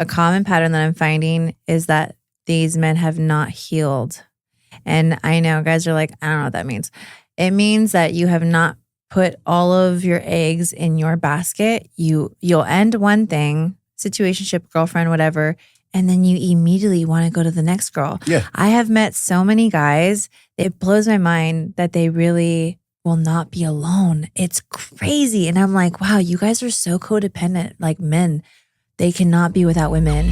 a common pattern that I'm finding is that these men have not healed. And I know guys are like, I don't know what that means. It means that you have not put all of your eggs in your basket. You'll end one thing, situationship, girlfriend, whatever, and then you immediately want to go to the next girl. Yeah. I have met so many guys, it blows my mind that they really will not be alone. It's crazy. And I'm like, wow, you guys are so codependent, like men. They cannot be without women.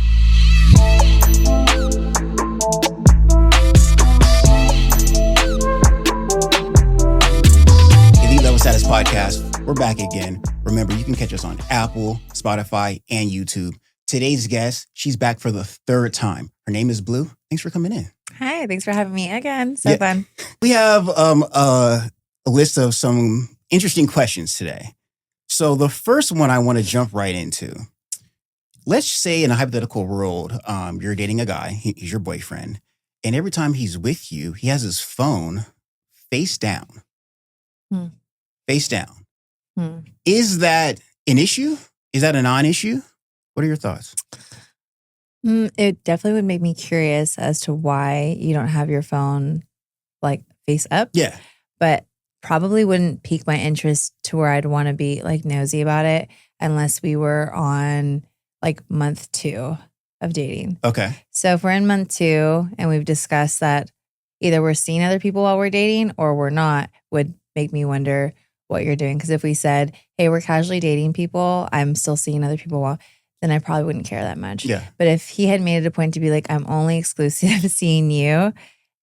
Elite Level Status Podcast. We're back again. Remember, you can catch us on Apple, Spotify, and YouTube. Today's guest, she's back for the third time. Her name is Blu. Thanks for coming in. Hi, thanks for having me again. So fun. We have a list of some interesting questions today. So the first one I want to jump right into. Let's say in a hypothetical world, you're dating a guy, he's your boyfriend, and every time he's with you, he has his phone face down. Face down. Is that an issue? Is that a non-issue? What are your thoughts? It definitely would make me curious as to why you don't have your phone like face up. Yeah. But probably wouldn't pique my interest to where I'd want to be like nosy about it unless we were on like month 2 of dating. Okay. So if we're in month 2 and we've discussed that either we're seeing other people while we're dating or we're not, would make me wonder what you're doing. Because if we said, hey, we're casually dating people, I'm still seeing other people while, then I probably wouldn't care that much. Yeah. But if he had made it a point to be like, I'm only exclusive to seeing you,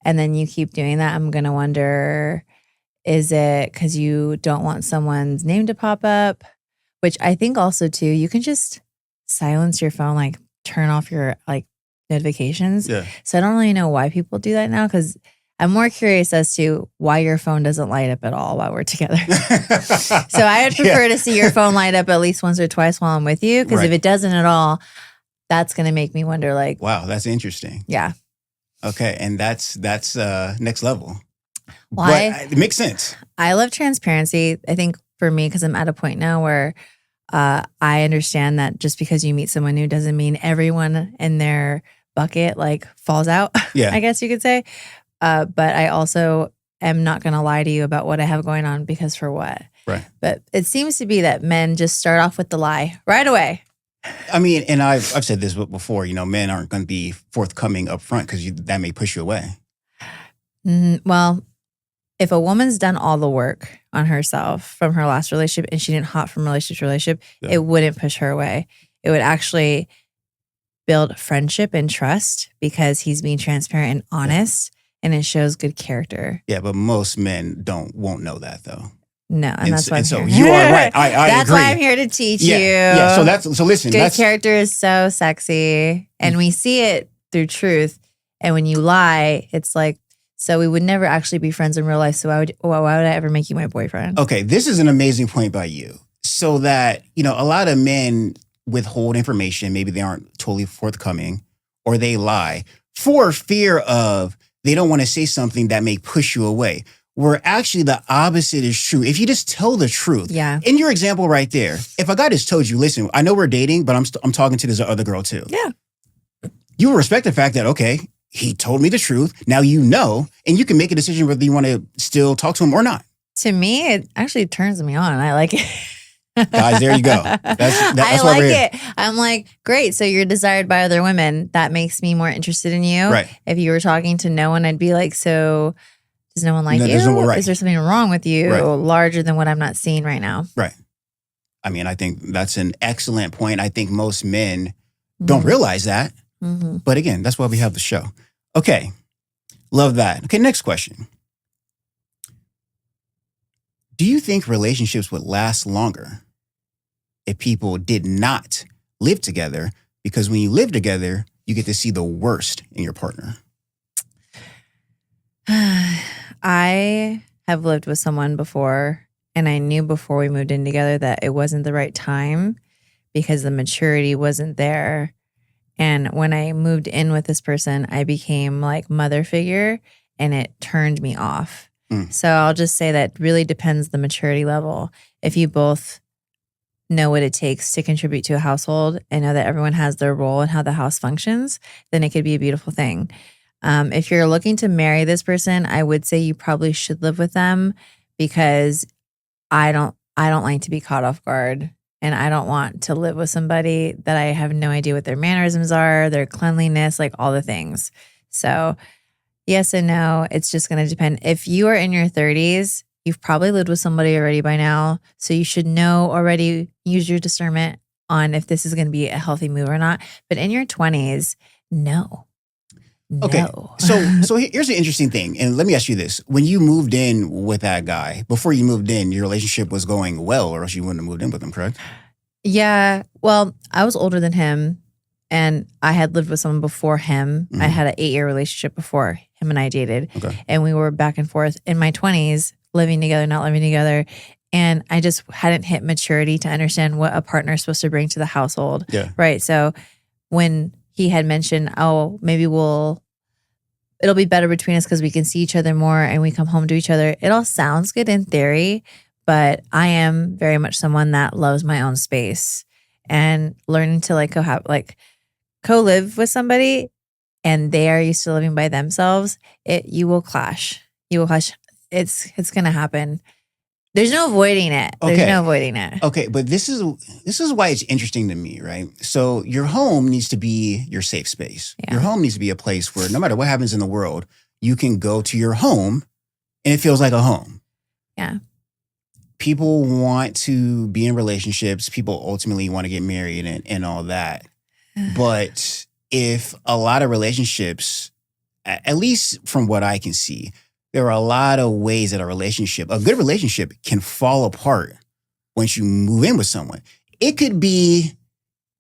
and then you keep doing that, I'm going to wonder, is it because you don't want someone's name to pop up? Which I think also too, you can just silence your phone, like turn off your like notifications. Yeah. So I don't really know why people do that now, because I'm more curious as to why your phone doesn't light up at all while we're together. So I would prefer to see your phone light up at least once or twice while I'm with you, because if it doesn't at all, that's going to make me wonder like, wow, that's interesting. Yeah. Okay. And that's next level. Well, but it makes sense. I love transparency. I think for me, because I'm at a point now where I understand that just because you meet someone new doesn't mean everyone in their bucket like falls out, I guess you could say. But I also am not going to lie to you about what I have going on, because for what? Right. But it seems to be that men just start off with the lie right away. I mean, and I've said this before, men aren't going to be forthcoming up front because that may push you away. Well, if a woman's done all the work on herself from her last relationship and she didn't hop from relationship to relationship, it wouldn't push her away. It would actually build friendship and trust because he's being transparent and honest, and it shows good character. Yeah, but most men won't know that though. No, and that's why I'm so here. You are right. I that's agree. why I'm here to teach you. Yeah. So listen. Good character is so sexy, and we see it through truth. And when you lie, it's like, so we would never actually be friends in real life. So why would I ever make you my boyfriend? Okay, this is an amazing point by you. So that a lot of men withhold information. Maybe they aren't totally forthcoming, or they lie for fear of they don't want to say something that may push you away. Where actually the opposite is true. If you just tell the truth. Yeah. In your example right there, if a guy just told you, listen, I know we're dating, but I'm talking to this other girl too. Yeah. You will respect the fact that, okay, he told me the truth. Now and you can make a decision whether you want to still talk to him or not. To me, it actually turns me on. I like it. Guys, there you go. That's I like it. I'm like, great. So you're desired by other women. That makes me more interested in you. Right. If you were talking to no one, I'd be like, so does no one like you? Right. Is there something wrong with you larger than what I'm not seeing right now? Right. I mean, I think that's an excellent point. I think most men don't realize that. Mm-hmm. But again, that's why we have the show. Okay. Love that. Okay, next question. Do you think relationships would last longer if people did not live together? Because when you live together, you get to see the worst in your partner. I have lived with someone before, and I knew before we moved in together that it wasn't the right time because the maturity wasn't there. And when I moved in with this person, I became like mother figure, and it turned me off. So I'll just say that really depends the maturity level. If you both know what it takes to contribute to a household and know that everyone has their role and how the house functions, then it could be a beautiful thing. If you're looking to marry this person, I would say you probably should live with them, because I don't like to be caught off guard, and I don't want to live with somebody that I have no idea what their mannerisms are, their cleanliness, like all the things. So yes and no, it's just going to depend. If you are in your 30s, you've probably lived with somebody already by now. So you should know already, use your discernment on if this is going to be a healthy move or not. But in your 20s, no. Okay. No. So here's the interesting thing. And let me ask you this. When you moved in with that guy, before you moved in, your relationship was going well, or else you wouldn't have moved in with him, correct? Yeah. Well, I was older than him, and I had lived with someone before him. I had an 8-year relationship before him and I dated. Okay. And we were back and forth in my 20s, living together, not living together. And I just hadn't hit maturity to understand what a partner is supposed to bring to the household. Yeah. Right. So when he had mentioned, oh, maybe it'll be better between us because we can see each other more and we come home to each other. It all sounds good in theory, but I am very much someone that loves my own space, and learning to co-live with somebody and they are used to living by themselves, you will clash. You will clash. It's going to happen. There's no avoiding it. There's no avoiding it. Okay, but this is why it's interesting to me, right? So your home needs to be your safe space. Yeah. Your home needs to be a place where no matter what happens in the world, you can go to your home and it feels like a home. Yeah. People want to be in relationships. People ultimately want to get married and all that. But if a lot of relationships, at least from what I can see, there are a lot of ways that a good relationship can fall apart once you move in with someone. It could be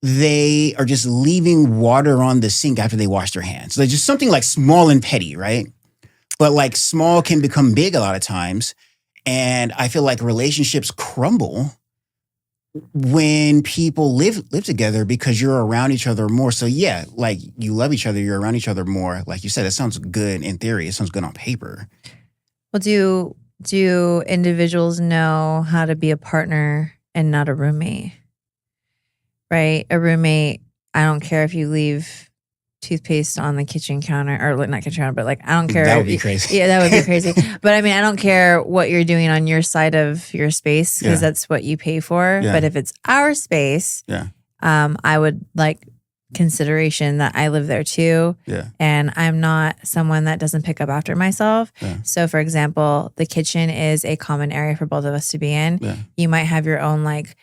they are just leaving water on the sink after they wash their hands. Like just something like small and petty, right? But like small can become big a lot of times. And I feel like relationships crumble when people live together because you're around each other more. So yeah, like you love each other, you're around each other more. Like you said, it sounds good in theory. It sounds good on paper. Well, do individuals know how to be a partner and not a roommate? Right? A roommate, I don't care if you leave toothpaste on the kitchen counter, or not kitchen counter, but like, I don't care. That would be crazy. Yeah, that would be crazy. But I mean, I don't care what you're doing on your side of your space, because that's what you pay for. Yeah. But if it's our space, I would like consideration that I live there too. Yeah. And I'm not someone that doesn't pick up after myself. Yeah. So for example, the kitchen is a common area for both of us to be in. Yeah. You might have your own like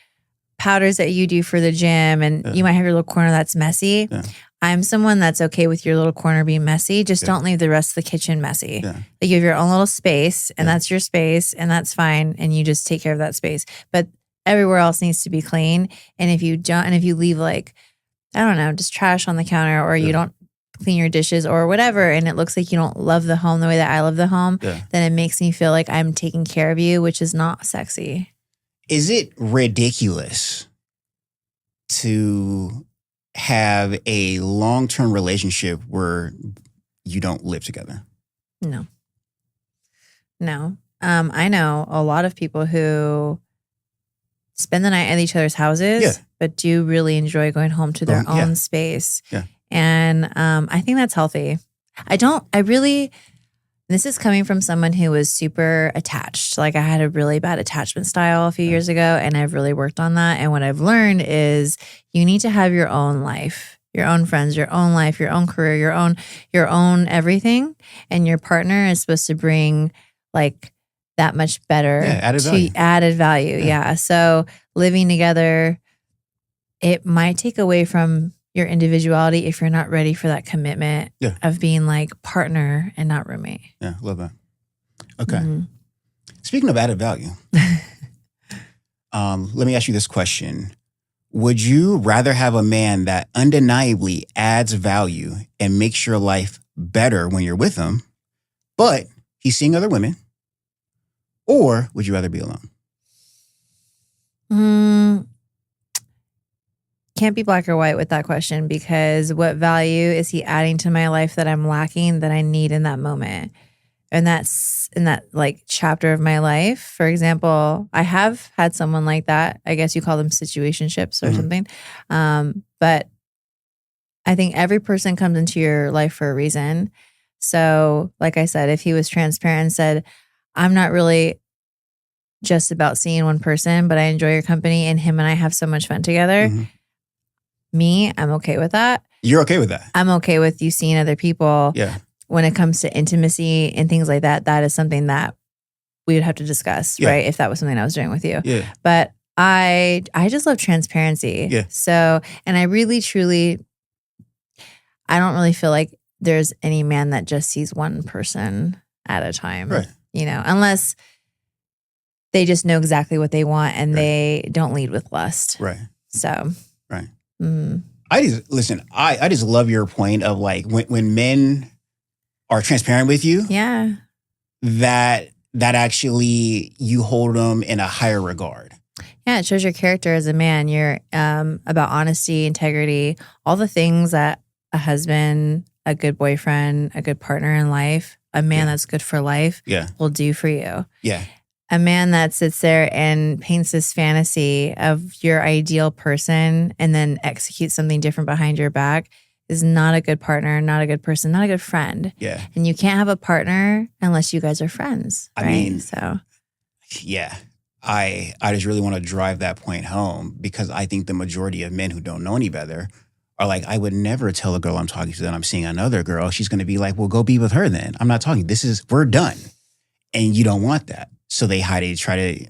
powders that you do for the gym, and you might have your little corner that's messy. Yeah. I'm someone that's okay with your little corner being messy. Just don't leave the rest of the kitchen messy. Yeah. Like you have your own little space, and that's your space, and that's fine. And you just take care of that space. But everywhere else needs to be clean. And if you don't, and if you leave like, I don't know, just trash on the counter, or you don't clean your dishes or whatever, and it looks like you don't love the home the way that I love the home, then it makes me feel like I'm taking care of you, which is not sexy. Is it ridiculous to have a long-term relationship where you don't live together? No. I know a lot of people who spend the night at each other's houses, but do really enjoy going home to their own space. Yeah. And I think that's healthy. This is coming from someone who was super attached. Like I had a really bad attachment style a few years ago, and I've really worked on that. And what I've learned is you need to have your own life, your own friends, your own life, your own career, your own everything. And your partner is supposed to bring like that much better added value. Yeah. So living together, it might take away from your individuality if you're not ready for that commitment of being like partner and not roommate. Yeah, love that. Okay. Speaking of added value, let me ask you this question. Would you rather have a man that undeniably adds value and makes your life better when you're with him, but he's seeing other women, or would you rather be alone? Can't be black or white with that question, because what value is he adding to my life that I'm lacking, that I need in that moment? And that's in that like chapter of my life. For example, I have had someone like that. I guess you call them situationships or something. But I think every person comes into your life for a reason. So like I said, if he was transparent and said, I'm not really just about seeing one person, but I enjoy your company and him and I have so much fun together. Me, I'm okay with that. You're okay with that? I'm okay with you seeing other people. Yeah. When it comes to intimacy and things like that, that is something that we would have to discuss, right? If that was something I was doing with you. Yeah. But I just love transparency. Yeah. So, and I really, truly, I don't really feel like there's any man that just sees one person at a time. Right. You know, unless they just know exactly what they want and they don't lead with lust. Right. So. Right. I just love your point of like when men are transparent with you. Yeah. That actually you hold them in a higher regard. Yeah, it shows your character as a man. You're about honesty, integrity, all the things that a husband, a good boyfriend, a good partner in life, a man that's good for life will do for you. Yeah. A man that sits there and paints this fantasy of your ideal person and then executes something different behind your back is not a good partner, not a good person, not a good friend. Yeah. And you can't have a partner unless you guys are friends. Right? I mean, so. Yeah. I just really want to drive that point home because I think the majority of men who don't know any better are like, I would never tell a girl I'm talking to that I'm seeing another girl. She's going to be like, well, go be with her then. I'm not talking. We're done. And you don't want that. So they hide it, try to,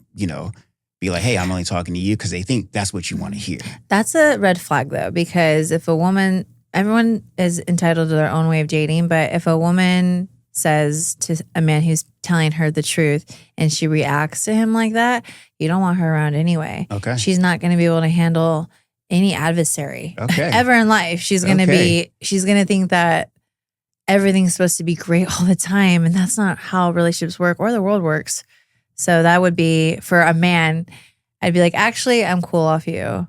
be like, hey, I'm only talking to you because they think that's what you want to hear. That's a red flag though, because if a woman, everyone is entitled to their own way of dating, but if a woman says to a man who's telling her the truth and she reacts to him like that, you don't want her around anyway. Okay. She's not going to be able to handle any adversary ever in life. She's going to she's going to think that everything's supposed to be great all the time. And that's not how relationships work or the world works. So that would be for a man, I'd be like, actually, I'm cool off you.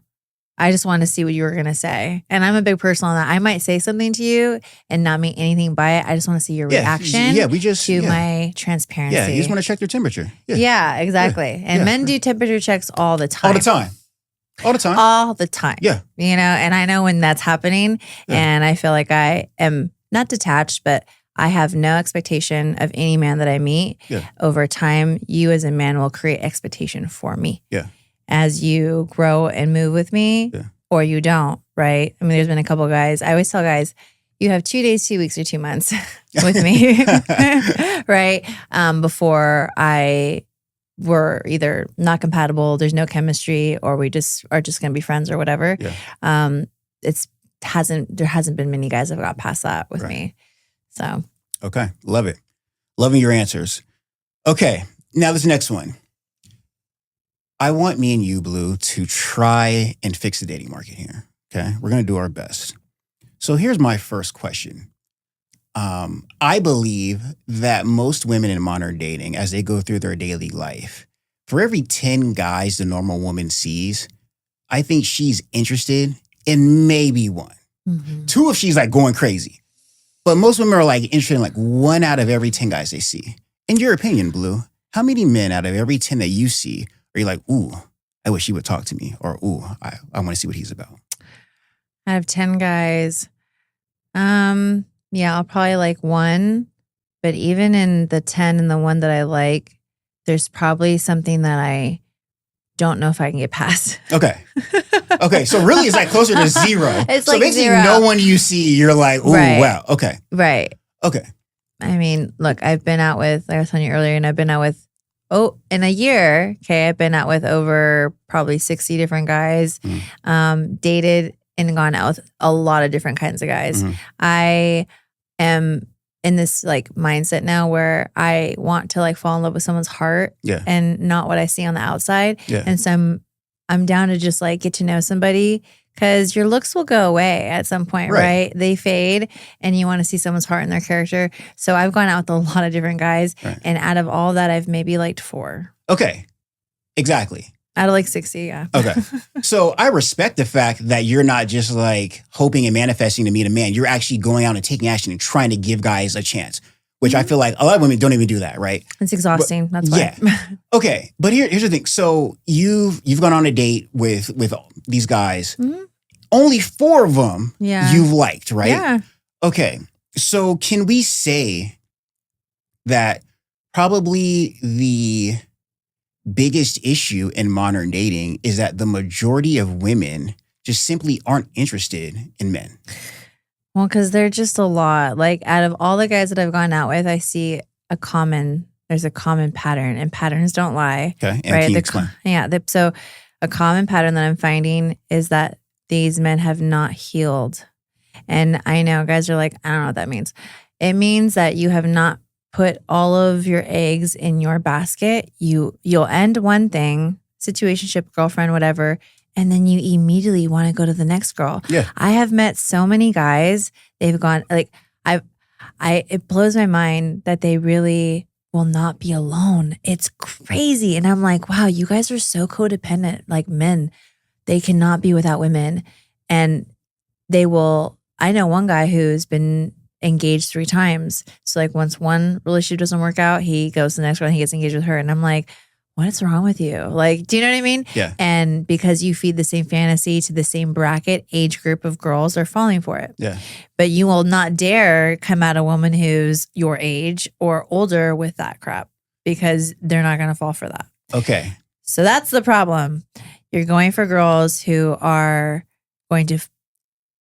I just want to see what you were going to say. And I'm a big person on that. I might say something to you and not mean anything by it. I just want to see your reaction to my transparency. Yeah, you just want to check your temperature. Yeah, exactly. And men do temperature checks all the time. All the time. All the time. Yeah. And I know when that's happening. And I feel like I am not detached, but I have no expectation of any man that I meet. Yeah. Over time, you as a man will create expectation for me. Yeah. As you grow and move with me, or you don't, right? I mean, there's been a couple guys. I always tell guys, you have 2 days, 2 weeks, or 2 months with me, right? Before we're either not compatible, there's no chemistry, or we just are just going to be friends or whatever. Yeah. There hasn't been many guys that have got past that with me. So. Okay. Love it. Loving your answers. Okay. Now this next one. I want me and you, Blue, to try and fix the dating market here. Okay. We're going to do our best. So here's my first question. I believe that most women in modern dating, as they go through their daily life, for every 10 guys the normal woman sees, I think she's interested in maybe one. Mm-hmm. 2 if she's like going crazy. But most women are like interested in like 1 out of every 10 guys they see. In your opinion, Blue, how many men out of every 10 that you see are you like, ooh, I wish he would talk to me, or ooh, I want to see what he's about? I have 10 guys. Yeah, I'll probably like 1. But even in the 10 and the 1 that I like, there's probably something that I don't know if I can get past. Okay. So really it's like closer to 0. It's so like basically 0. No one you see, you're like, ooh, wow. Okay. Right. Okay. I mean, look, I've been out with, like I was telling you earlier, and I've been out with, in a year, I've been out with over probably 60 different guys, dated and gone out with a lot of different kinds of guys. Mm-hmm. I am in this like mindset now where I want to like fall in love with someone's heart and not what I see on the outside. Yeah. And so I'm down to just like get to know somebody, because your looks will go away at some point, right? They fade, and you want to see someone's heart and their character. So I've gone out with a lot of different guys, and out of all that, I've maybe liked 4. Okay, exactly. Out of like 60, yeah. Okay. So I respect the fact that you're not just like hoping and manifesting to meet a man. You're actually going out and taking action and trying to give guys a chance, which I feel like a lot of women don't even do that, right? It's exhausting. That's why. Yeah. Okay, but here's the thing. So you've gone on a date with these guys. Only 4 of them you've liked, right? Yeah. Okay, so can we say that probably the biggest issue in modern dating is that the majority of women just simply aren't interested in men? Well, because they're just a lot. Like out of all the guys that I've gone out with, I see there's a common pattern, and patterns don't lie. Okay, and right? can you explain? So a common pattern that I'm finding is that these men have not healed. And I know guys are like, I don't know what that means. It means that you have not put all of your eggs in your basket. You'll end one thing, situationship, girlfriend, whatever, and then you immediately want to go to the next girl. Yeah. I have met so many guys, they've gone like it blows my mind that they really will not be alone. It's crazy. And I'm like, wow, you guys are so codependent, like men. They cannot be without women. And I know one guy who's been engaged 3 times. So like once one relationship doesn't work out, he goes to the next one, he gets engaged with her. And I'm like, what's wrong with you? Like, do you know what I mean? Yeah. And because you feed the same fantasy to the same bracket, age group of girls are falling for it. Yeah. But you will not dare come at a woman who's your age or older with that crap, because they're not going to fall for that. Okay. So that's the problem. You're going for girls who are going to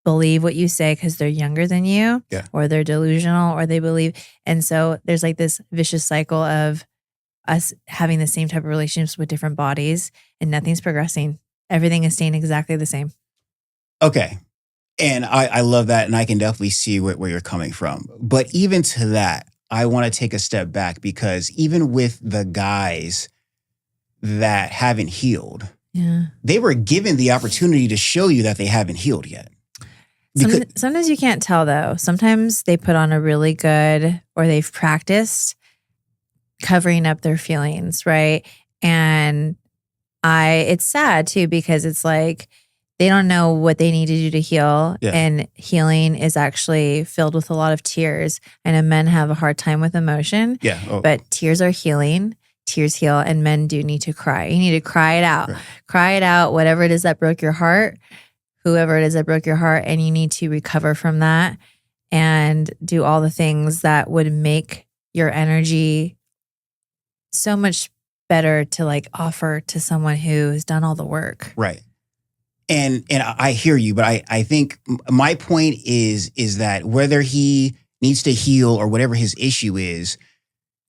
believe what you say because they're younger than you, or they're delusional, or they believe. And so there's like this vicious cycle of us having the same type of relationships with different bodies, and nothing's progressing. Everything is staying exactly the same. Okay. And I love that. And I can definitely see where you're coming from. But even to that, I want to take a step back, because even with the guys that haven't healed, they were given the opportunity to show you that they haven't healed yet. Sometimes you can't tell though. Sometimes they put on a really good, or they've practiced covering up their feelings, right? And it's sad too, because it's like they don't know what they need to do to heal. And healing is actually filled with a lot of tears. I know men have a hard time with emotion, but tears are healing. Tears heal, and men do need to cry. You need to cry it out. Right. Cry it out, whatever it is that broke your heart, whoever it is that broke your heart, and you need to recover from that and do all the things that would make your energy so much better to like offer to someone who's done all the work. Right. And I hear you, but I think my point is that whether he needs to heal or whatever his issue is,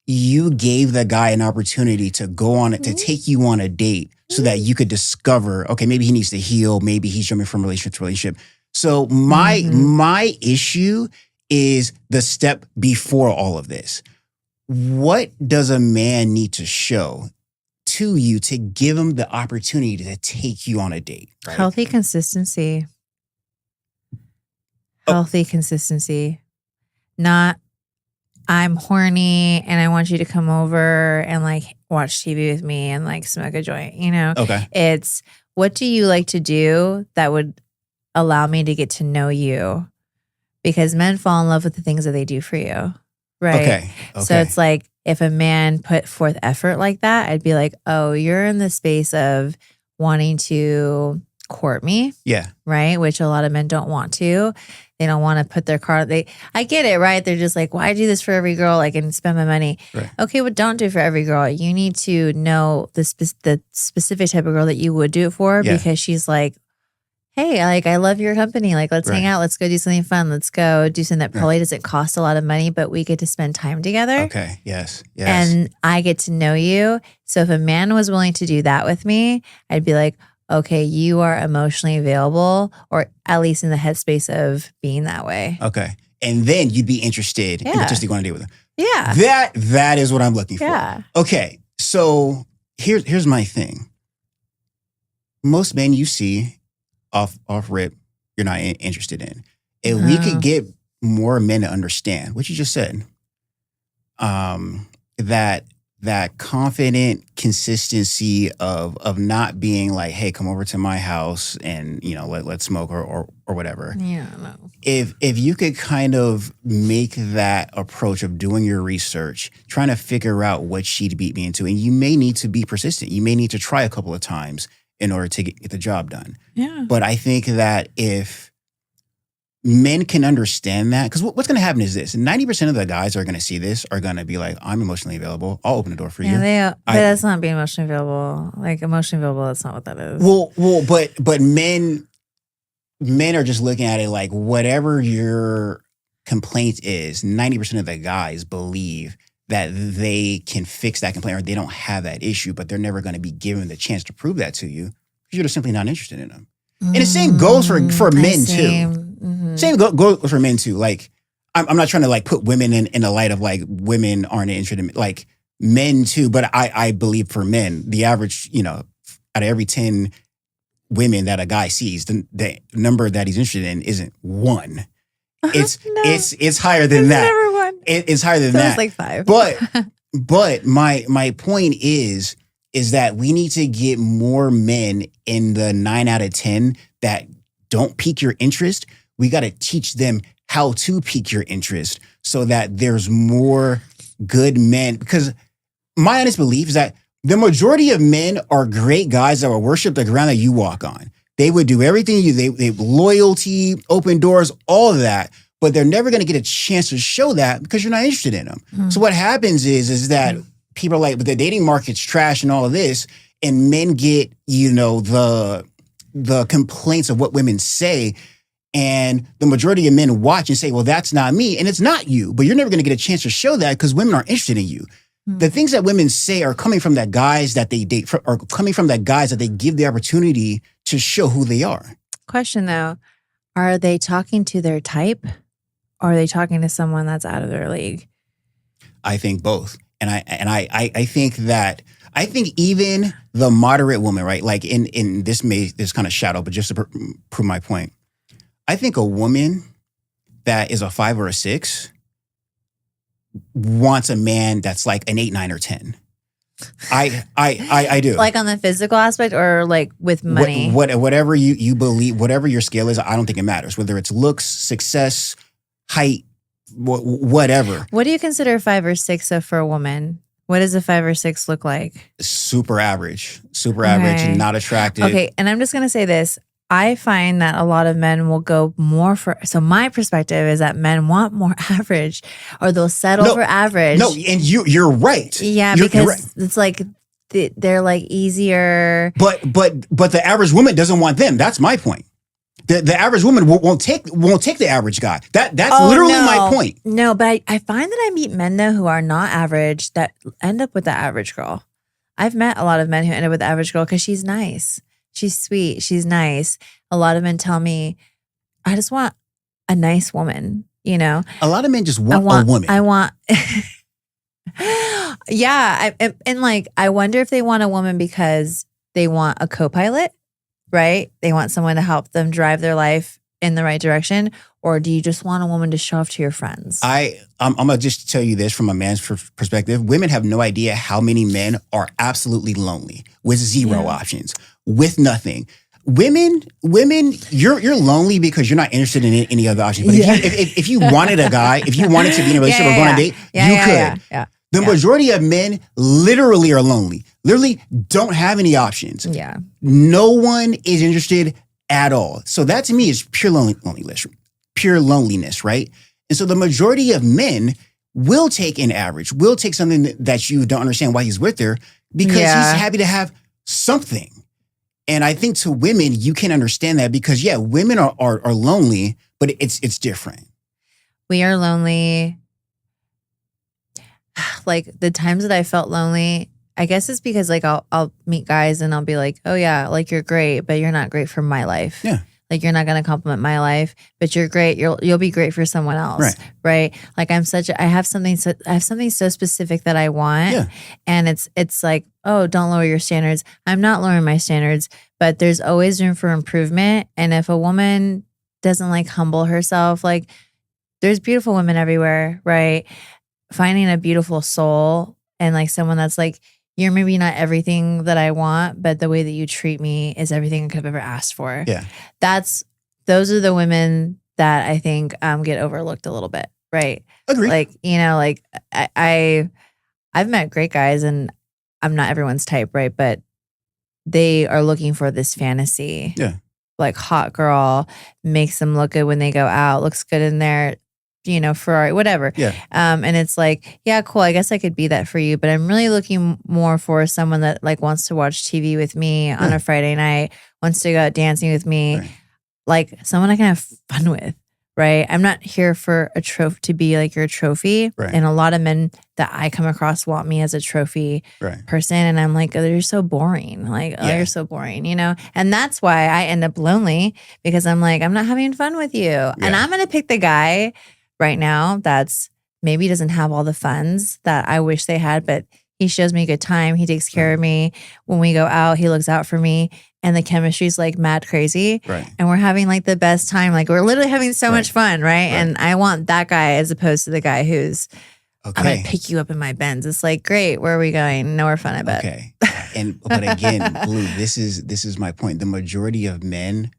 you gave the guy an opportunity to go on it, to take you on a date so that you could discover, okay, maybe he needs to heal. Maybe he's jumping from relationship to relationship. So my issue is the step before all of this. What does a man need to show to you to give him the opportunity to take you on a date? Right? Healthy consistency. Healthy consistency. Not, I'm horny and I want you to come over and like watch TV with me and like smoke a joint, you know? Okay. It's, what do you like to do that would allow me to get to know you? Because men fall in love with the things that they do for you. Right. Okay. So it's like, if a man put forth effort like that, I'd be like, oh, you're in the space of wanting to court me. Yeah. Right. Which a lot of men don't want to. They don't want to put their card. I get it, right? They're just like, why do this for every girl? Like, and spend my money. Right. Okay, what don't do for every girl? You need to know the specific type of girl that you would do it for, because she's like, hey, like, I love your company. Like, let's hang out. Let's go do something fun. Let's go do something that probably doesn't cost a lot of money, but we get to spend time together. Okay. Yes. And I get to know you. So if a man was willing to do that with me, I'd be like, okay, you are emotionally available, or at least in the headspace of being that way. Okay. And then you'd be interested in potentially going to date with him. Yeah. That is what I'm looking for. Yeah. Okay. So here's my thing. Most men you see off rip, you're not interested in. If we could get more men to understand what you just said, that that confident consistency of not being like, hey, come over to my house and let's smoke or whatever. Yeah, no. If you could kind of make that approach of doing your research, trying to figure out what she'd beat me into, and you may need to be persistent. You may need to try a couple of times in order to get the job done. Yeah. But I think that if men can understand that, because what's going to happen is this: 90% of the guys that are going to see this are going to be like, "I'm emotionally available. I'll open the door for you." Yeah, but that's not being emotionally available. Like emotionally available, that's not what that is. Well, but men are just looking at it like whatever your complaint is. 90% of the guys believe that they can fix that complaint or they don't have that issue, but they're never going to be given the chance to prove that to you because you're just simply not interested in them. And the same goes for men too. Mm-hmm. Same goes for men too. Like, I'm not trying to like put women in the light of like women aren't interested in like men too. But I believe for men, the average, out of every 10 women that a guy sees, the number that he's interested in isn't one. It's higher than that. Never one. It's higher than that. It's like 5. But my point is that we need to get more men in the 9 out of 10 that don't pique your interest. We got to teach them how to pique your interest so that there's more good men. Because my honest belief is that the majority of men are great guys that will worship the ground that you walk on. They would do everything they loyalty, open doors, all of that. But they're never going to get a chance to show that because you're not interested in them. Mm-hmm. So what happens is that people are like, but the dating market's trash and all of this, and men get, the complaints of what women say, and the majority of men watch and say, well, that's not me, and it's not you, but you're never going to get a chance to show that because women aren't interested in you. Mm-hmm. The things that women say are coming from that guys that they date, or coming from that guys that they give the opportunity to show who they are. Question though, are they talking to their type, or are they talking to someone that's out of their league? I think both. And I think even the moderate woman, right? Like in this kind of shadow, but just to prove my point, I think a woman that is a 5 or a 6 wants a man that's like an 8, 9, or 10. I do. Like on the physical aspect, or like with money? Whatever you believe, whatever your scale is, I don't think it matters. Whether it's looks, success, height, whatever. What do you consider 5 or 6 for a woman? What does a 5 or 6 look like? Super average, and not attractive. Okay, and I'm just going to say this. I find that a lot of men will go more for, so my perspective is that men want more average, or they'll settle for average. No, and you're right. Yeah, because right. It's like, they're like easier. But the average woman doesn't want them. That's my point. The average woman won't take the average guy. That's literally my point. No, but I find that I meet men though who are not average that end up with the average girl. I've met a lot of men who end up with the average girl because she's nice. She's sweet. She's nice. A lot of men tell me, I just want a nice woman, A lot of men just want a woman. I want... Yeah. And like, I wonder if they want a woman because they want a co-pilot, right? They want someone to help them drive their life in the right direction. Or do you just want a woman to show off to your friends? I'm going to just tell you this from a man's perspective. Women have no idea how many men are absolutely lonely with zero options, with nothing. Women, you're lonely because you're not interested in any other options. But if you wanted a guy, if you wanted to be in a relationship or go on a date, you could. Yeah. The majority of men literally are lonely, literally don't have any options. Yeah. No one is interested at all. So that to me is pure loneliness, right? And so the majority of men will take an average, will take something that you don't understand why he's with her because he's happy to have something. And I think to women, you can understand that because, women are lonely, but it's different. We are lonely. Like the times that I felt lonely, I guess it's because like I'll meet guys and I'll be like, oh yeah, like you're great, but you're not great for my life. Yeah. Like you're not going to compliment my life, but you're great. You'll be great for someone else. Right. Like I have something so specific that I want. Yeah. And it's like, oh, don't lower your standards. I'm not lowering my standards, but there's always room for improvement. And if a woman doesn't like humble herself, like there's beautiful women everywhere, right? Finding a beautiful soul and like someone that's like, you're maybe not everything that I want, but the way that you treat me is everything I could have ever asked for. Yeah. Those are the women that I think get overlooked a little bit, right? Agree. Like, you know, like I've met great guys, and I'm not everyone's type, right? But they are looking for this fantasy. Yeah. Like hot girl, makes them look good when they go out, looks good in their, you know, Ferrari, whatever. Yeah. And it's like, yeah, cool. I guess I could be that for you, but I'm really looking more for someone that like wants to watch TV with me on a Friday night, wants to go out dancing with me, like someone I can have fun with. Right. I'm not here for a trophy to be like your trophy. Right. And a lot of men that I come across want me as a trophy person. And I'm like, oh, you're so boring. Like, oh, you're so boring, you know? And that's why I end up lonely, because I'm like, I'm not having fun with you. Yeah. And I'm going to pick the guy right now that's maybe doesn't have all the funds that I wish they had, but he shows me a good time. He takes care of me. When we go out, he looks out for me. And the chemistry's like mad crazy. Right. And we're having like the best time. Like we're literally having so much fun, right? And I want that guy as opposed to the guy who's, I'm going to pick you up in my Benz. It's like, great, where are we going? Nowhere fun, I bet. Okay. But again, Blue, this is my point. The majority of men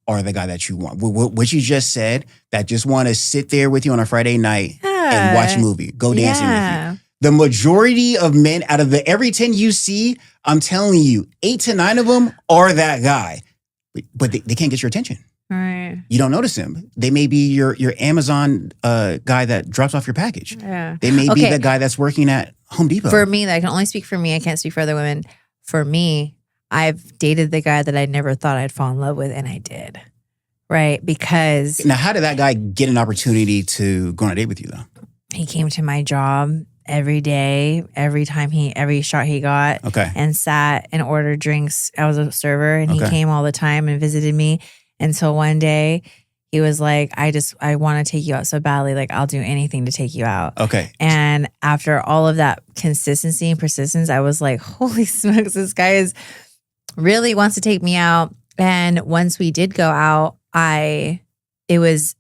are the guy that you want. What you just said, that just want to sit there with you on a Friday night and watch a movie, go dancing with you. The majority of men, out of the every 10 you see, I'm telling you, 8 to 9 of them are that guy. But they can't get your attention. Right. You don't notice them. They may be your Amazon guy that drops off your package. Yeah. They may be the guy that's working at Home Depot. For me, I can only speak for me. I can't speak for other women. For me, I've dated the guy that I never thought I'd fall in love with, and I did. Right? Because... Now, how did that guy get an opportunity to go on a date with you, though? He came to my job every day, every shot he got, and sat and ordered drinks. I was a server, and he came all the time and visited me until one day he was like, I want to take you out so badly. Like, I'll do anything to take you out. Okay. And after all of that consistency and persistence, I was like, holy smokes, this guy really wants to take me out. And once we did go out, it was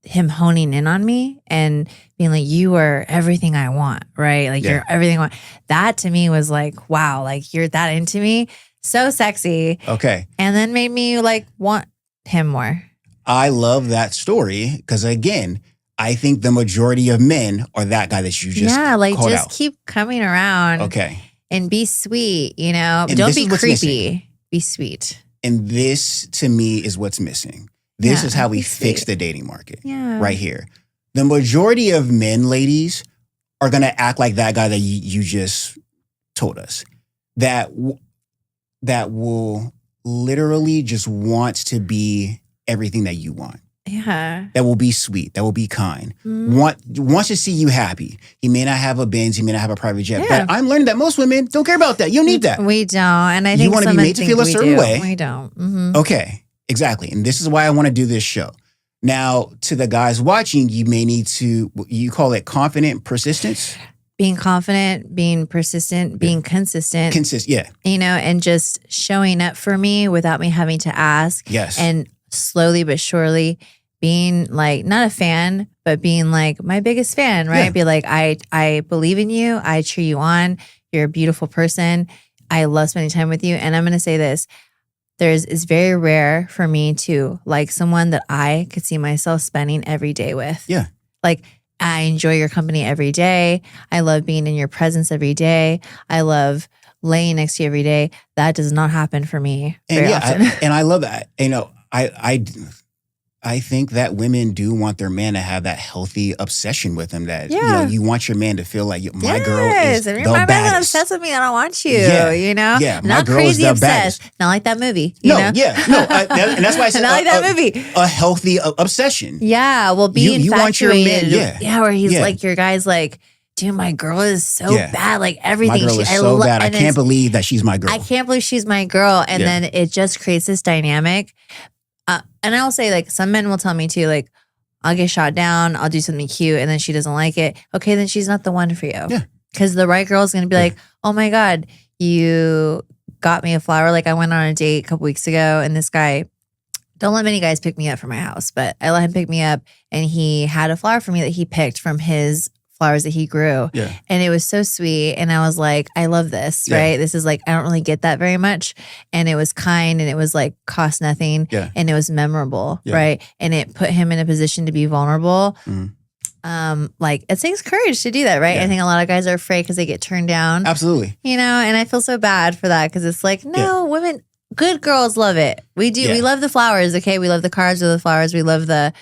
him honing in on me and being like, you are everything I want, right? Like you're everything I want. That to me was like, wow, like you're that into me. So sexy. Okay. And then made me like want him more. I love that story because again, I think the majority of men are that guy that you just called out. Keep coming around. Okay. And be sweet, you know? And don't be creepy. Be sweet. And this to me is what's missing. This is how we fix the dating market right here. The majority of men, ladies, are going to act like that guy that you just told us. That will literally just want to be everything that you want. Yeah. That will be sweet. That will be kind. Wants to see you happy. He may not have a Benz. He may not have a private jet. But I'm learning that most women don't care about that. You don't need that. We don't. And I think you want to be made to feel a certain way. We don't. Mm-hmm. Okay. Exactly. And this is why I want to do this show. Now, to the guys watching, you may need to, you call it confident persistence? Being confident, being persistent, being consistent. You know, and just showing up for me without me having to ask. Yes. And slowly but surely being like, not a fan, but being like my biggest fan, right? Yeah. Be like, I believe in you. I cheer you on. You're a beautiful person. I love spending time with you. And I'm going to say this. It's very rare for me to like someone that I could see myself spending every day with. Yeah. Like, I enjoy your company every day. I love being in your presence every day. I love laying next to you every day. That does not happen for me very often. And I love that. You know, I think that women do want their man to have that healthy obsession with them. That you know, you want your man to feel like my girl is the baddest. My man's obsessed with me. I don't want you. You know, my girl is the obsessed. baddest. Not like that movie. And that's why I said not like that movie. A healthy obsession. Yeah, well, be infatuated. You want your man. Where he's like, your guy's like, dude, my girl is so bad. Like everything. My girl is so bad. I can't believe that she's my girl. I can't believe she's my girl. And then it just creates this dynamic. And I'll say, like, some men will tell me too, like, I'll get shot down, I'll do something cute, and then she doesn't like it. Okay, then she's not the one for you. Yeah. Because the right girl is going to be like, oh my God, you got me a flower. Like, I went on a date a couple weeks ago, and this guy, don't let many guys pick me up from my house, but I let him pick me up, and he had a flower for me that he picked from his flowers that he grew. Yeah. And it was so sweet. And I was like, I love this, right? This is like, I don't really get that very much. And it was kind and it was like cost nothing. Yeah. And it was memorable, right? And it put him in a position to be vulnerable. Like it takes courage to do that, right? I think a lot of guys are afraid because they get turned down. Absolutely. You know, and I feel so bad for that because it's like, no, women, good girls love it. We do. We love the flowers, okay? We love the cards with the flowers. We love the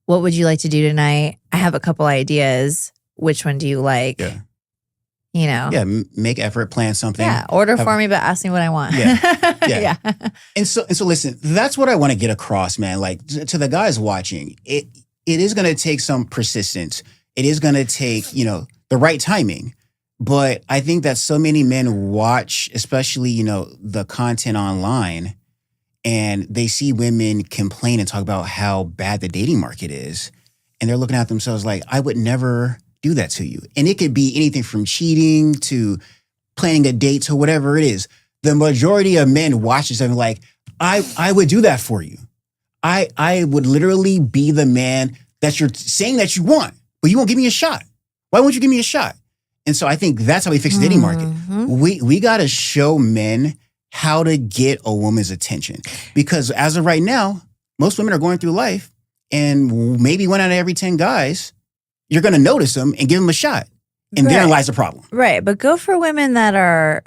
what would you like to do tonight? I have a couple ideas. Which one do you like? Yeah. You know? Yeah, make effort, plan something. Yeah, order for me, but ask me what I want. Yeah. And so listen, that's what I want to get across, man. Like to the guys watching, it is going to take some persistence. It is going to take, the right timing. But I think that so many men watch, especially, the content online, and they see women complain and talk about how bad the dating market is. And they're looking at themselves like, I would never do that to you. And it could be anything from cheating to planning a date to whatever it is. The majority of men watch this and are like, I would do that for you. I would literally be the man that you're saying that you want, but you won't give me a shot. Why won't you give me a shot? And so I think that's how we fix the dating market. We got to show men how to get a woman's attention. Because as of right now, most women are going through life and maybe 1 out of every 10 guys, you're going to notice them and give them a shot. And therein lies the problem. Right. But go for women that are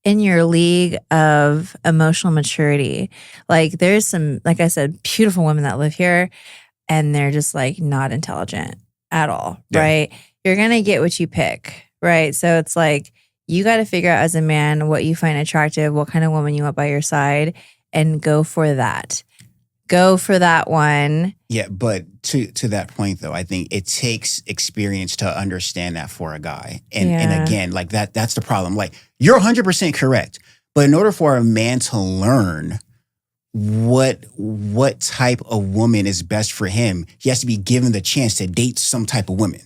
in your league of emotional maturity. Like there's some, like I said, beautiful women that live here and they're just like not intelligent at all. Right. You're going to get what you pick. Right. So it's like, you got to figure out as a man what you find attractive, what kind of woman you want by your side, and go for that. Go for that one. Yeah, but to that point, though, I think it takes experience to understand that for a guy. And again, like that's the problem. Like, you're 100% correct. But in order for a man to learn what type of woman is best for him, he has to be given the chance to date some type of women.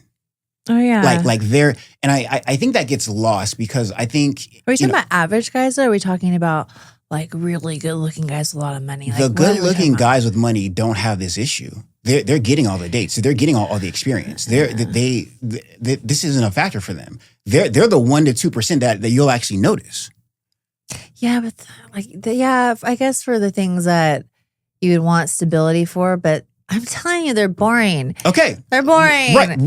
Oh, yeah. Like there, and I think that gets lost because I think... Are we talking about average guys or are we talking about like really good looking guys with a lot of money? Like, the good looking guys with money don't have this issue. They're getting all the dates. So they're getting all the experience. This isn't a factor for them. They're the 1% to 2% that you'll actually notice. Yeah, but I guess for the things that you would want stability for, but I'm telling you, they're boring. Okay. They're boring. Right,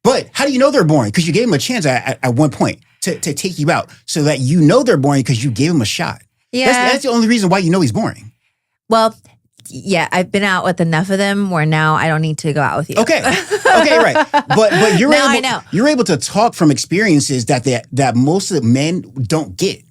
but how do you know they're boring? Because you gave them a chance at one point to take you out so that you know they're boring because you gave them a shot. Yeah. That's the only reason why you know he's boring. Well, yeah, I've been out with enough of them where now I don't need to go out with you. Okay, right. But you're able to talk from experiences that most of the men don't get.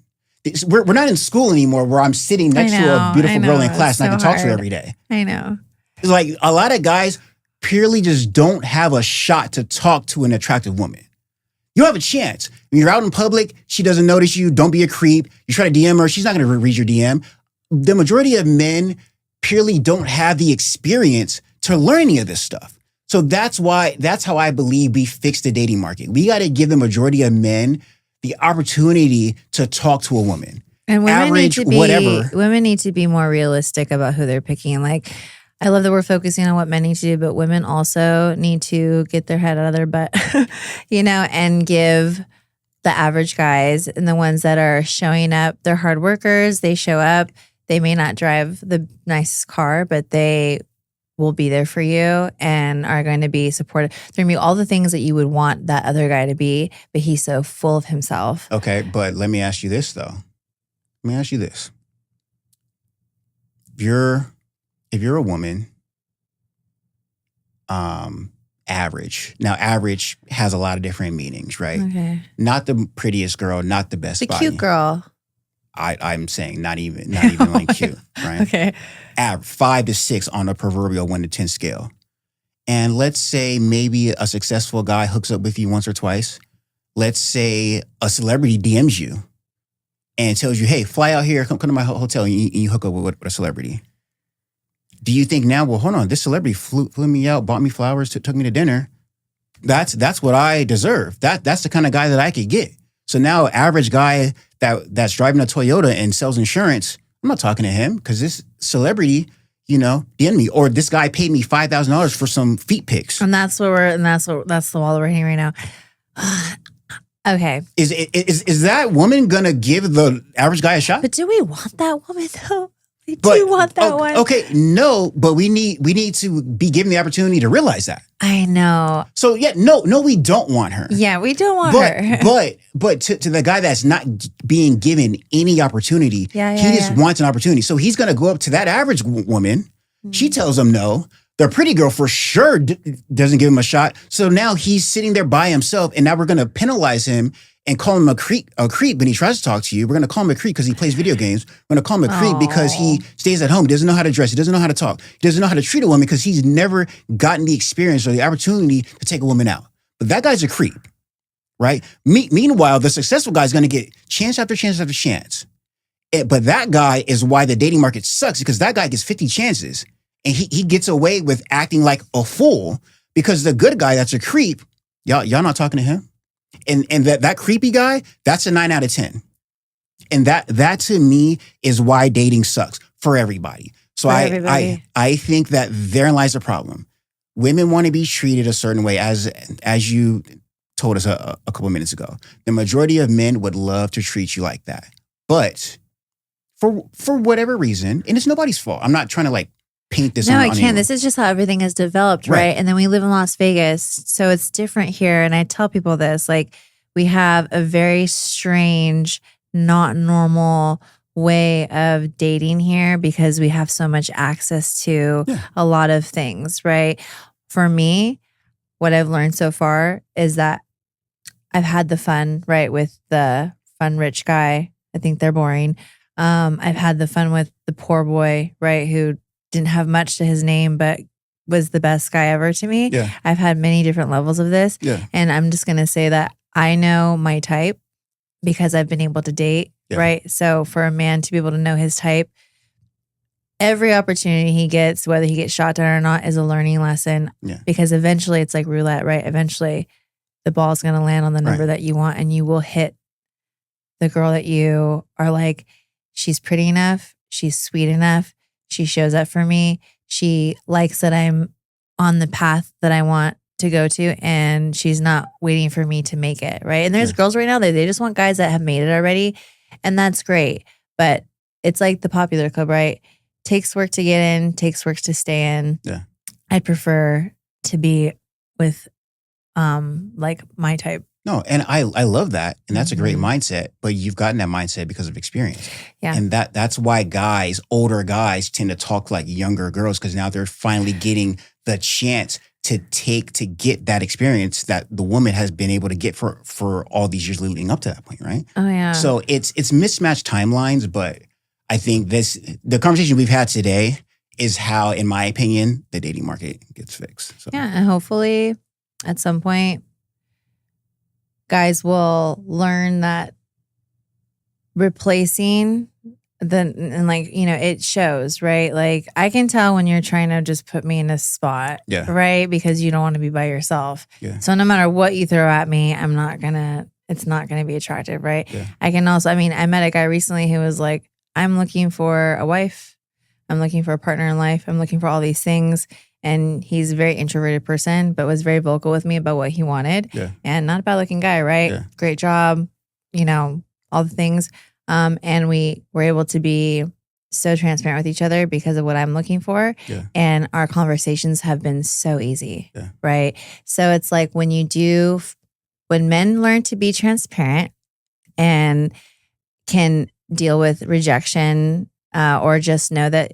We're not in school anymore where I'm sitting next to a beautiful girl in class and I can talk to her every day. I know. It's like a lot of guys purely just don't have a shot to talk to an attractive woman. You don't have a chance. When you're out in public, she doesn't notice you. Don't be a creep. You try to DM her, she's not going to read your DM. The majority of men purely don't have the experience to learn any of this stuff. So that's how I believe we fix the dating market. We got to give the majority of men the opportunity to talk to a woman. And women women need to be more realistic about who they're picking. Like, I love that we're focusing on what men need to do, but women also need to get their head out of their butt, and give the average guys and the ones that are showing up, they're hard workers. They show up. They may not drive the nicest car, but they will be there for you and are going to be supportive. They're going to be all the things that you would want that other guy to be, but he's so full of himself. Okay, but let me ask you this, though. If you're a woman, average. Now, average has a lot of different meanings, right? Okay. Not the prettiest girl, not the best body. The cute girl. I'm saying not even like cute, right? Okay. 5 to 6 on a proverbial 1 to 10 scale. And let's say maybe a successful guy hooks up with you once or twice. Let's say a celebrity DMs you and tells you, hey, fly out here, come to my hotel, and you hook up with a celebrity. Do you think now, well, hold on, this celebrity flew me out, bought me flowers, took me to dinner. That's what I deserve. That's the kind of guy that I could get. So now, average guy that's driving a Toyota and sells insurance, I'm not talking to him because this celebrity, the enemy. Or this guy paid me $5,000 for some feet pics. And that's the wall we're hitting right now. Okay. Is that woman gonna give the average guy a shot? But do we want that woman though? We do want that one. Okay, no, but we need to be given the opportunity to realize that. I know. So no, we don't want her. Yeah, we don't want her. But to the guy that's not being given any opportunity, he just wants an opportunity. So he's gonna go up to that average woman. She tells him no. The pretty girl for sure doesn't give him a shot. So now he's sitting there by himself, and now we're gonna penalize him and call him a creep when he tries to talk to you. We're going to call him a creep because he plays video games. We're going to call him a creep because he stays at home. He doesn't know how to dress. He doesn't know how to talk. He doesn't know how to treat a woman because he's never gotten the experience or the opportunity to take a woman out. But that guy's a creep, right? Meanwhile, the successful guy's going to get chance after chance after chance. But that guy is why the dating market sucks, because that guy gets 50 chances. And he gets away with acting like a fool because the good guy that's a creep, y'all not talking to him? And that creepy guy, that's a 9 out of 10. And that to me is why dating sucks for everybody. So I think that therein lies the problem. Women want to be treated a certain way, as you told us a couple minutes ago. The majority of men would love to treat you like that. But for whatever reason, and it's nobody's fault. I'm not trying to paint this. No, I can't. This is just how everything is developed, right? And then we live in Las Vegas, so it's different here. And I tell people this, we have a very strange, not normal way of dating here because we have so much access to a lot of things, right? For me, what I've learned so far is that I've had the fun, right, with the fun rich guy. I think they're boring. I've had the fun with the poor boy, right, who didn't have much to his name, but was the best guy ever to me. Yeah. I've had many different levels of this. Yeah. And I'm just going to say that I know my type because I've been able to date, right? So for a man to be able to know his type, every opportunity he gets, whether he gets shot down or not, is a learning lesson. Yeah. Because eventually it's like roulette, right? Eventually the ball is going to land on the number that you want and you will hit the girl that you are like, she's pretty enough, she's sweet enough, she shows up for me. She likes that I'm on the path that I want to go to, and she's not waiting for me to make it, right? And there's girls right now that they just want guys that have made it already, and that's great. But it's like the popular club, right? Takes work to get in, takes work to stay in. Yeah, I'd prefer to be with my type. No, and I love that. And that's a great mindset, but you've gotten that mindset because of experience. Yeah. And that's why older guys tend to talk like younger girls, because now they're finally getting the chance to get that experience that the woman has been able to get for all these years leading up to that point, right? Oh yeah. So it's mismatched timelines, but I think the conversation we've had today is how, in my opinion, the dating market gets fixed. So. Yeah, and hopefully at some point guys will learn that replacing it shows, right? I can tell when you're trying to just put me in a spot, right? Because you don't want to be by yourself. Yeah. So no matter what you throw at me, it's not going to be attractive, right? Yeah. I can also, I met a guy recently who was like, I'm looking for a wife. I'm looking for a partner in life. I'm looking for all these things. And he's a very introverted person, but was very vocal with me about what he wanted. Yeah. And not a bad looking guy, right? Yeah. Great job, all the things. And we were able to be so transparent with each other because of what I'm looking for. Yeah. And our conversations have been so easy, right? So it's like when men learn to be transparent and can deal with rejection, or just know that,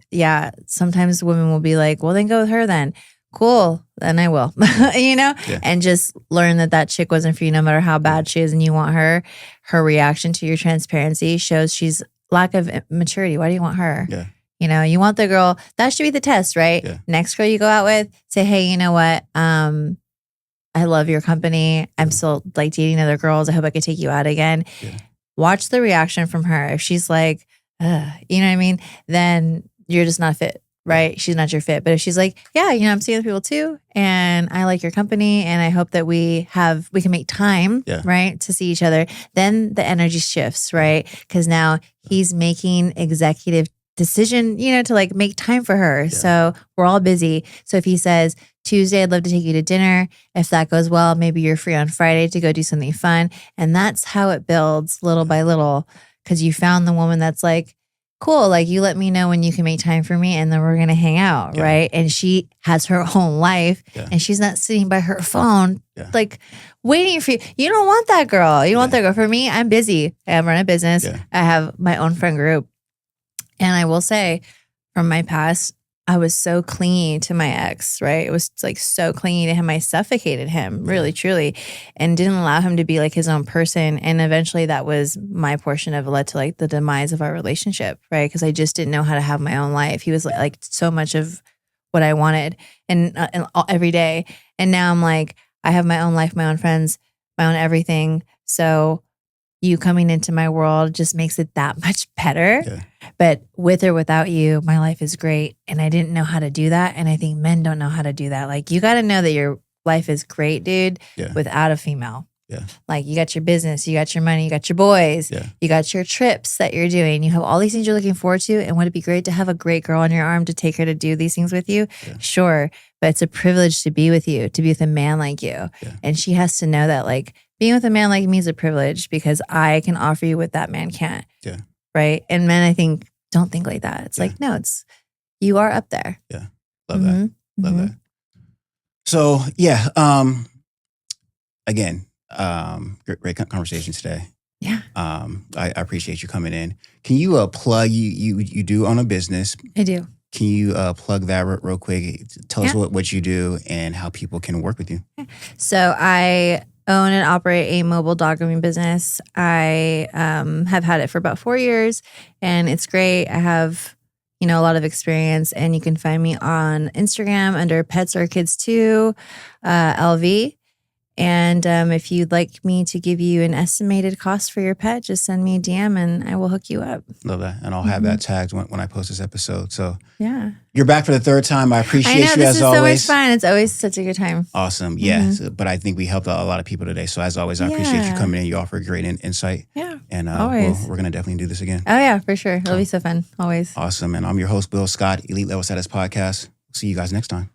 sometimes women will be like, well, then go with her then. Cool. Then I will, and just learn that chick wasn't for you, no matter how bad she is and you want her. Her reaction to your transparency shows she's lack of maturity. Why do you want her? Yeah. You want the girl, that should be the test, right? Yeah. Next girl you go out with, say, hey, you know what? I love your company. I'm still dating other girls. I hope I could take you out again. Yeah. Watch the reaction from her. If she's like, you know what I mean? Then you're just not fit, right? She's not your fit. But if she's like, I'm seeing other people too, and I like your company, and I hope that we can make time, right, to see each other, then the energy shifts, right? Because now he's making executive decision, to like make time for her. So we're all busy. So if he says, Tuesday, I'd love to take you to dinner. If that goes well, maybe you're free on Friday to go do something fun. And that's how it builds little by little, because you found the woman that's like, cool, like you let me know when you can make time for me and then we're going to hang out, right? And she has her own life and she's not sitting by her phone, like waiting for you. You don't want that girl. You don't want that girl. For me, I'm busy. I run a business. I have my own friend group. And I will say from my past, I was so clingy to my ex, right? It was like so clingy to him. I suffocated him really, truly, and didn't allow him to be like his own person. And eventually that was my portion of led to like the demise of our relationship, right? Because I just didn't know how to have my own life. He was like so much of what I wanted and every day. And now I'm like, I have my own life, my own friends, my own everything. So you coming into my world just makes it that much better. But with or without you, my life is great. And I didn't know how to do that. And I think men don't know how to do that. Like you got to know that your life is great, dude, without a female. Like you got your business, you got your money, you got your boys, you got your trips that you're doing. You have all these things you're looking forward to. And would it be great to have a great girl on your arm to take her to do these things with you? Sure. But it's a privilege to be with you, to be with a man like you. And she has to know that like being with a man like me is a privilege because I can offer you what that man can't. Right. And men, I think, don't think like that. It's like, no, you are up there. Love that. Love that. So again, great conversation today. I appreciate you coming in. Can you plug you do own a business? I do. Can you plug that real quick? Tell us what you do and how people can work with you. So I own and operate a mobile dog grooming business. I have had it for about 4 years and it's great. I have, a lot of experience and you can find me on Instagram under Pets or Kids 2 LV. And if you'd like me to give you an estimated cost for your pet, just send me a DM and I will hook you up. Love that. And I'll have that tagged when I post this episode. So you're back for the third time. I appreciate you as always. This is so much fun. It's always such a good time. Awesome. Yeah. But I think we helped a lot of people today. So as always, I appreciate you coming in. You offer great insight. And always. We're going to definitely do this again. Oh yeah, for sure. It'll be so fun. Always. Awesome. And I'm your host, Bill Scott, Elite Level Status Podcast. See you guys next time.